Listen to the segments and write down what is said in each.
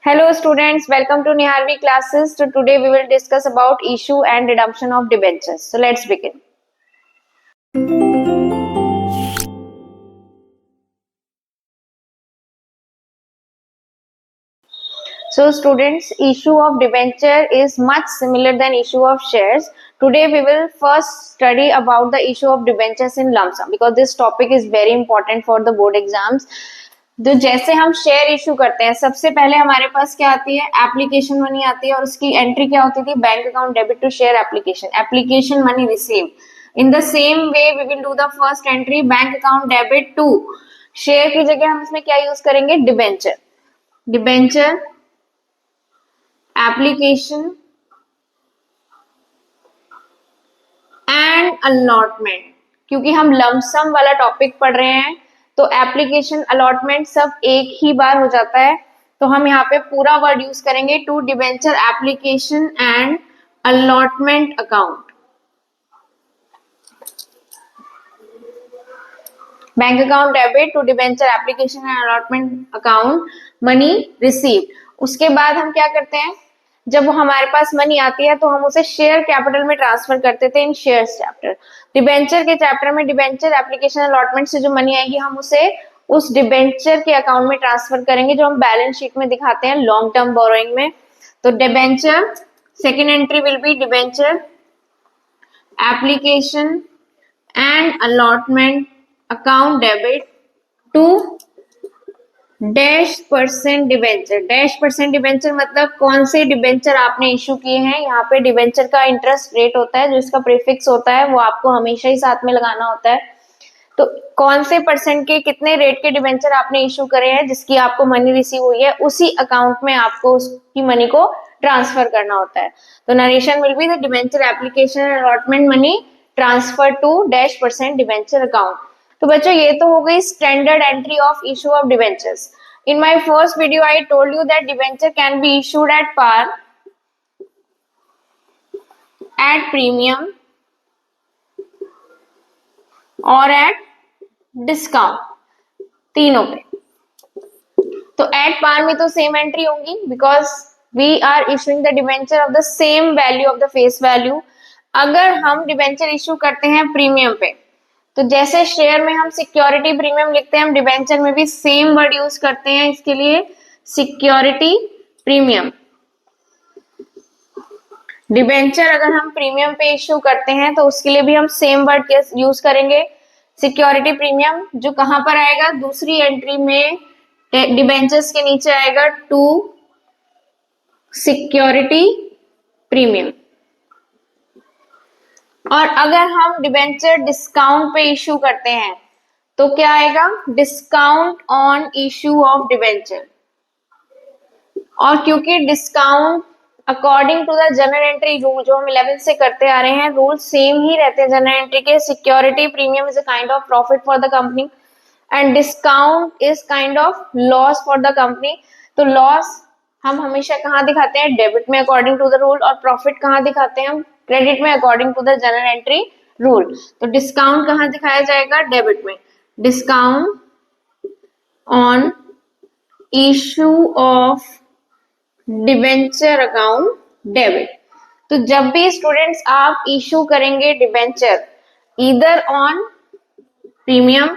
Hello students, welcome to Niharvi classes. So today we will discuss about issue and redemption of debentures. So let's begin. So students, issue of debenture is much similar than issue of shares. Today we will first study about the issue of debentures in lump sum because this topic is very important for the board exams. तो जैसे हम share issue करते हैं, सबसे पहले हमारे पास क्या आती है, एप्लीकेशन मनी आती है और उसकी एंट्री क्या होती थी, bank account debit to share application money receive. In the same way we will do the first entry, bank account debit to share की जगह हम इसमें क्या यूज करेंगे, डिबेंचर एप्लीकेशन एंड अलॉटमेंट. क्योंकि हम लमसम वाला टॉपिक पढ़ रहे हैं तो एप्लीकेशन अलॉटमेंट सब एक ही बार हो जाता है, तो हम यहाँ पे पूरा वर्ड यूज करेंगे to debenture application and allotment account. Bank account debit to debenture application and allotment account money receive. उसके बाद हम क्या करते हैं, जब वो हमारे पास मनी आती है तो हम उसे शेयर कैपिटल में ट्रांसफर करते थे इन शेयर्स चैप्टर. डिबेंचर के चैप्टर में डिबेंचर एप्लीकेशन अलॉटमेंट से जो मनी आएगी हम उसे उस डिबेंचर के अकाउंट में ट्रांसफर करेंगे जो हम बैलेंस शीट में दिखाते हैं लॉन्ग टर्म बोरोइंग में. तो debenture second entry will be debenture application and allotment account debit to dash% debenture मतलब कौन से डिबेंचर आपने इशू किए हैं. यहाँ पे डिबेंचर का इंटरेस्ट रेट होता है, जो इसका प्रीफिक्स होता है वो आपको हमेशा ही साथ में लगाना होता है. तो कौन से परसेंट के कितने रेट के डिबेंचर आपने इशू करे हैं जिसकी आपको मनी रिसीव हुई है, उसी अकाउंट में आपको उसकी मनी को ट्रांसफर करना होता है. तो narration will be the debenture application allotment money transfer to dash% debenture account. तो बच्चों ये तो हो गई standard entry of issue of debentures. In my first video, I told you that debenture can be issued at par, at premium, और at discount. तीनों पे. तो at par में तो सेम एंट्री होंगी because we are issuing the debenture of the same value of the face value. अगर हम debenture issue करते हैं प्रीमियम पे, तो जैसे शेयर में हम सिक्योरिटी प्रीमियम लिखते हैं, हम डिबेंचर में भी सेम वर्ड यूज करते हैं इसके लिए, सिक्योरिटी प्रीमियम. डिबेंचर अगर हम प्रीमियम पे इश्यू करते हैं तो उसके लिए भी हम सेम वर्ड यूज करेंगे, सिक्योरिटी प्रीमियम, जो कहां पर आएगा, दूसरी एंट्री में डिबेंचर्स के नीचे आएगा टू सिक्योरिटी प्रीमियम. और अगर हम डिबेंचर डिस्काउंट पे इशू करते हैं तो क्या आएगा, discount on issue of debenture. और क्योंकि discount according to the general entry rule जो हम 11 से करते आ रहे हैं, रूल सेम ही रहते हैं जनरल एंट्री के. Security premium is a kind of profit for the company and discount is kind of loss for the company. तो लॉस हम हमेशा कहाँ दिखाते हैं, डेबिट में अकॉर्डिंग टू द रूल, और प्रॉफिट कहाँ दिखाते हैं हम, क्रेडिट में according to the general entry rule. तो डिस्काउंट कहाँ दिखाया जाएगा, डेबिट में, discount on issue of debenture account debit. तो जब भी स्टूडेंट्स आप इशू करेंगे डिबेंचर ईदर ऑन प्रीमियम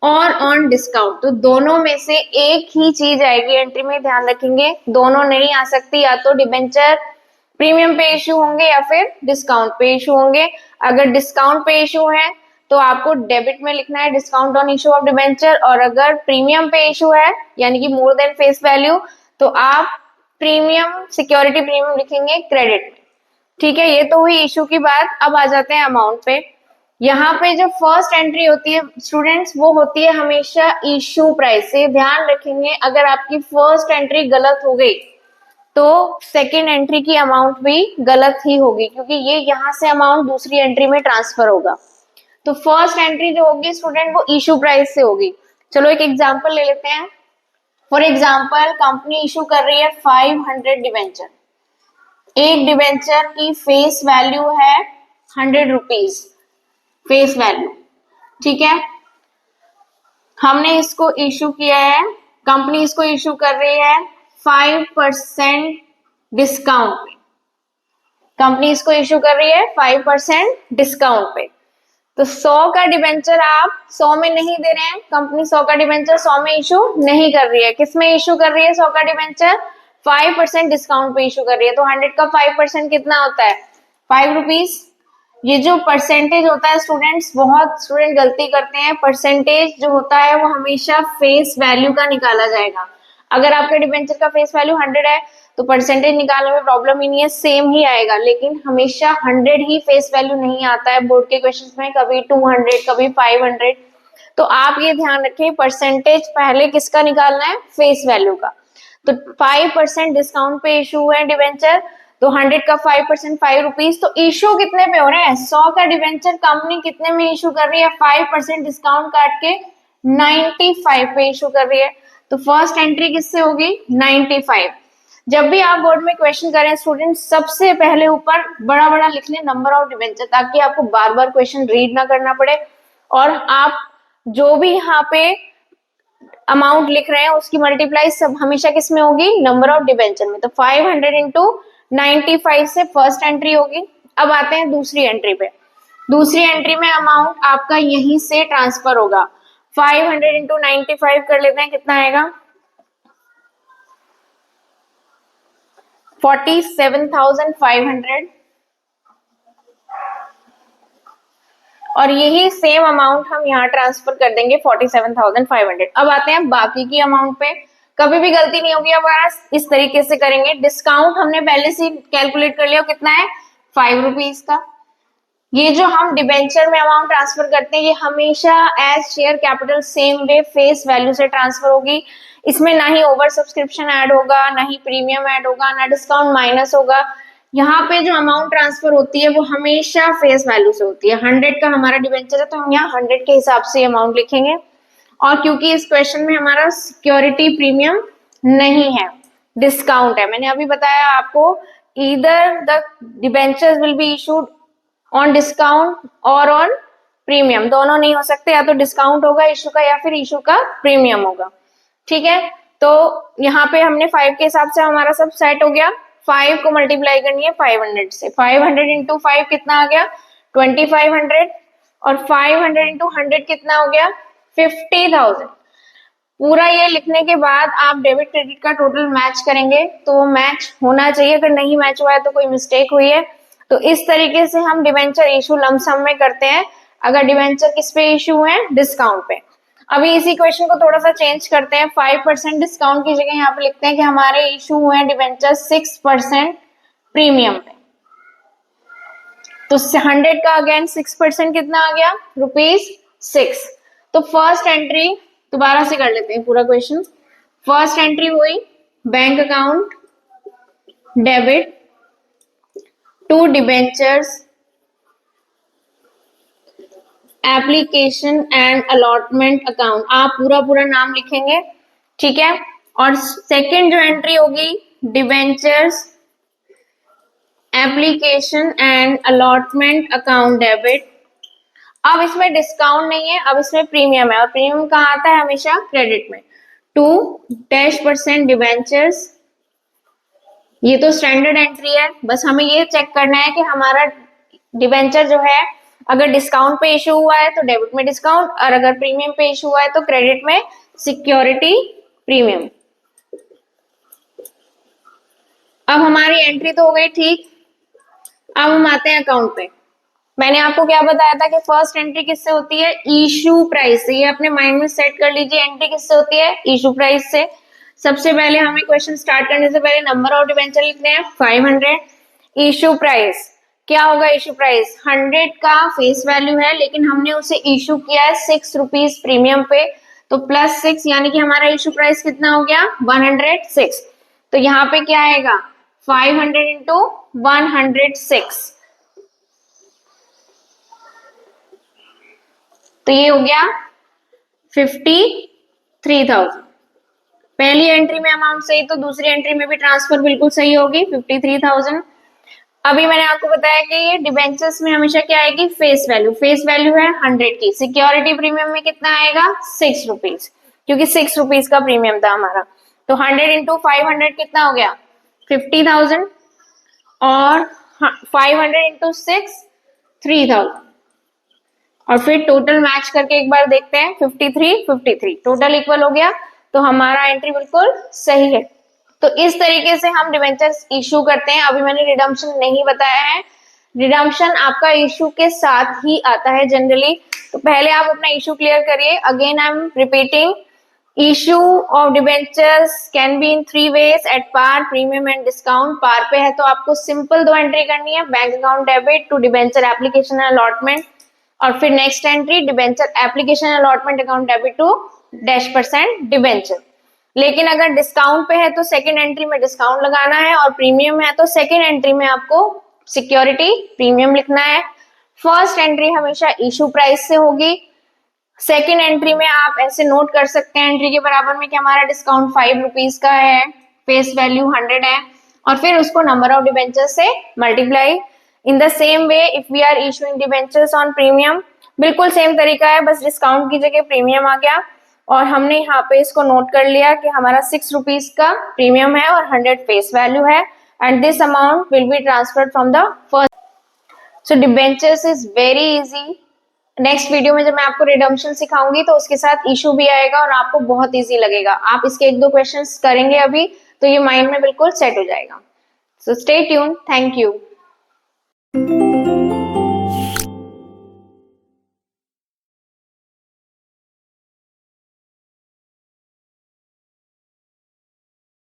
और ऑन डिस्काउंट, तो दोनों में से एक ही चीज आएगी एंट्री में, ध्यान रखेंगे, दोनों नहीं आ सकती. या तो डिबेंचर प्रीमियम पे इशू होंगे या फिर डिस्काउंट पे इशू होंगे. अगर डिस्काउंट पे इशू है तो आपको डेबिट में लिखना है discount on issue of debenture, और अगर प्रीमियम पे इशू है यानी कि मोर देन फेस वैल्यू तो आप प्रीमियम सिक्योरिटी प्रीमियम लिखेंगे क्रेडिट में. ठीक है, ये तो हुई इशू की बात. अब आ जाते हैं अमाउंट पे. यहाँ पे जो फर्स्ट एंट्री होती है स्टूडेंट्स वो होती है हमेशा इशू प्राइस से. ध्यान रखेंगे अगर आपकी फर्स्ट एंट्री गलत हो गई तो सेकेंड एंट्री की अमाउंट भी गलत ही होगी, क्योंकि ये यहाँ से अमाउंट दूसरी एंट्री में ट्रांसफर होगा. तो फर्स्ट एंट्री जो होगी स्टूडेंट वो इशू प्राइस से होगी. चलो एक एग्जांपल ले लेते हैं. फॉर एग्जांपल कंपनी इशू कर रही है 500 डिबेंचर. एक डिबेंचर की फेस वैल्यू है 100 रुपीज फेस वैल्यू. ठीक है, हमने इसको इशू किया है, कंपनी इसको इशू कर रही है 5% डिस्काउंट पे। कंपनी इसको इशू कर रही है 5% डिस्काउंट पे। तो 100 का डिबेंचर आप 100 में नहीं दे रहे हैं, कंपनी 100 का डिबेंचर 100 में इशू नहीं कर रही है। किस में इशू कर रही है 100 का डिबेंचर? 5% डिस्काउंट पे इशू कर रही है। तो 100 का 5% कितना होता है? 5 रुपीज। ये जो परसेंटेज होता है स्टूडेंट्स, बहुत स्टूडेंट गलती करते हैं। परसेंटेज जो होता है वो हमेशा फेस वैल्यू का निकाला जाएगा। अगर आपके डिबेंचर का फेस वैल्यू 100 है तो परसेंटेज निकालने में प्रॉब्लम ही नहीं है, सेम ही आएगा। लेकिन हमेशा 100 ही फेस वैल्यू नहीं आता है बोर्ड के क्वेश्चंस में, कभी 200, कभी 500। तो आप ये ध्यान रखें, परसेंटेज पहले किसका निकालना है? फेस वैल्यू का। तो 5% डिस्काउंट पे इशू है डिबेंचर, तो 100 का 5% 5 रुपीज। तो इशू कितने पे हो रहे हैं? 100 का डिबेंचर कंपनी कितने में इशू कर रही है? 5% डिस्काउंट काट के 95 पे इशू कर रही है। तो फर्स्ट एंट्री किससे होगी? 95। जब भी आप बोर्ड में क्वेश्चन करें स्टूडेंट, सबसे पहले ऊपर बड़ा बड़ा लिख लें नंबर ऑफ डिबेंचर, ताकि आपको बार बार क्वेश्चन रीड ना करना पड़े। और आप जो भी यहाँ पे अमाउंट लिख रहे हैं उसकी मल्टीप्लाई सब हमेशा किस में होगी? नंबर ऑफ डिबेंचर में। तो 500 इंटू 95 से फर्स्ट एंट्री होगी। अब आते हैं दूसरी एंट्री पे। दूसरी एंट्री में अमाउंट आपका यहीं से ट्रांसफर होगा। 500 इंटू 95 कर लेते हैं, कितना आएगा? 47,500। और यही सेम अमाउंट हम यहाँ ट्रांसफर कर देंगे 47,500। अब आते हैं बाकी की अमाउंट पे। कभी भी गलती नहीं होगी अगर इस तरीके से करेंगे। डिस्काउंट हमने पहले से कैलकुलेट कर लिया, कितना है? 5 रुपीज का। ये जो हम डिबेंचर में अमाउंट ट्रांसफर करते हैं ये हमेशा as share capital same day face value से ट्रांसफर होगी। इसमें ना ही ओवर सब्सक्रिप्शन ऐड होगा, ना ही प्रीमियम ऐड होगा, ना डिस्काउंट माइनस होगा। यहाँ पे जो अमाउंट ट्रांसफर होती है वो हमेशा फेस वैल्यू से होती है। 100 का हमारा डिबेंचर है तो हम यहाँ 100 के हिसाब से अमाउंट लिखेंगे। और क्योंकि इस क्वेश्चन में हमारा सिक्योरिटी प्रीमियम नहीं है, डिस्काउंट है, मैंने अभी बताया आपको, either the debentures will be issued on discount और ऑन प्रीमियम, दोनों नहीं हो सकते। या तो डिस्काउंट होगा इशू का या फिर इशू का प्रीमियम होगा। ठीक है, तो यहाँ पे हमने 5 के हिसाब से हमारा सब सेट हो गया। 5 को मल्टीप्लाई करनी है 500 से। 500 इंटू 5 कितना आ गया? 2500। और 500 इंटू 100 कितना हो गया? 50,000। पूरा ये लिखने के बाद आप डेबिट क्रेडिट का टोटल मैच करेंगे, तो मैच होना चाहिए। अगर नहीं मैच हुआ है तो कोई मिस्टेक हुई है। तो इस तरीके से हम डिबेंचर इशू लमसम में करते हैं अगर डिबेंचर किस पे इशू है? डिस्काउंट पे। अभी इसी क्वेश्चन को थोड़ा सा चेंज करते हैं। 5% डिस्काउंट की जगह यहाँ पे लिखते हैं कि हमारे इशू हुए हैं डिबेंचर 6% प्रीमियम पे। तो 100 का अगेन 6% कितना आ गया? ₹6। तो फर्स्ट एंट्री दोबारा से कर लेते हैं पूरा क्वेश्चन। फर्स्ट एंट्री हुई bank account debit to debentures application and allotment account. आप पूरा पूरा नाम लिखेंगे, ठीक है। और सेकंड जो एंट्री होगी debentures application and allotment account debit. अब इसमें डिस्काउंट नहीं है, अब इसमें प्रीमियम है। और प्रीमियम कहाँ आता है? हमेशा क्रेडिट में। 2% डिबेंचर्स, ये तो स्टैंडर्ड एंट्री है। बस हमें ये चेक करना है कि हमारा डिबेंचर जो है अगर डिस्काउंट पे इशू हुआ है तो डेबिट में डिस्काउंट, और अगर प्रीमियम पे इशू हुआ है तो क्रेडिट में सिक्योरिटी प्रीमियम। अब हमारी एंट्री तो हो गई ठीक। अब हम आते हैं अकाउंट पे। मैंने आपको क्या बताया था कि फर्स्ट एंट्री किससे होती है? इशू प्राइस से। ये अपने माइंड में सेट कर लीजिए, एंट्री किससे होती है? इशू प्राइस से। सबसे पहले हमें क्वेश्चन स्टार्ट करने से पहले नंबर ऑफ डिबेंचर लिखने हैं 500। इशू प्राइस क्या होगा? इशू प्राइस 100 का फेस वैल्यू है, लेकिन हमने उसे इशू किया है 6 रुपीज प्रीमियम पे, तो +6, यानी कि हमारा इशू प्राइस कितना हो गया? 106। तो यहाँ पे क्या आएगा? 500 इंटू 106। तो ये हो गया 53,000। पहली एंट्री में अमाउंट सही, तो दूसरी एंट्री में भी ट्रांसफर बिल्कुल सही होगी 53,000। अभी मैंने आपको बताया कि ये डिबेंचर्स में हमेशा क्या आएगी? Face value. फेस वैल्यू है 100 की। सिक्योरिटी प्रीमियम में कितना आएगा? 6 रुपीज, क्योंकि 6 रुपीज का प्रीमियम था हमारा। तो 100 इंटू 500 कितना हो गया 50,000 और 500 इंटू 6 3,000 और फिर टोटल मैच करके एक बार देखते हैं 53 टोटल इक्वल हो गया। तो हमारा एंट्री बिल्कुल सही है। तो इस तरीके से हम डिवेंचर्स इशू करते हैं। अभी मैंने रिडम्पशन नहीं बताया है, रिडम्पशन आपका इशू के साथ ही आता है जनरली। तो पहले आप अपना इशू क्लियर करिए। Again I am repeating, issue of debentures can be in 3 ways at par, premium and discount. Par पे है तो आपको सिंपल 2 एंट्री करनी है, bank account debit to debenture application allotment, और फिर next entry debenture application allotment account debit to -% debenture. लेकिन अगर डिस्काउंट पे है तो सेकंड एंट्री में डिस्काउंट लगाना है, और प्रीमियम है तो सेकंड एंट्री में आपको सिक्योरिटी प्रीमियम लिखना है। फर्स्ट एंट्री हमेशा इशू प्राइस से होगी। सेकंड एंट्री में आप ऐसे नोट कर सकते हैं एंट्री के बराबर में कि हमारा डिस्काउंट 5 रुपीज का है, फेस वैल्यू 100 है, और फिर उसको नंबर ऑफ डिबेंचर से multiply. In the same way if we are issuing debentures on premium, बिल्कुल सेम तरीका है, बस डिस्काउंट की जगह प्रीमियम आ गया और हमने यहाँ पे इसको नोट कर लिया कि हमारा 6 रुपीज का प्रीमियम है और 100 फेस वैल्यू है, and this amount will be transferred from the first. So debentures is very easy. Next video में जब मैं आपको रिडम्पशन सिखाऊंगी तो उसके साथ इशू भी आएगा और आपको बहुत इजी लगेगा। आप इसके 1-2 क्वेश्चंस करेंगे अभी तो ये माइंड में बिल्कुल सेट हो जाएगा। So stay tune, thank you.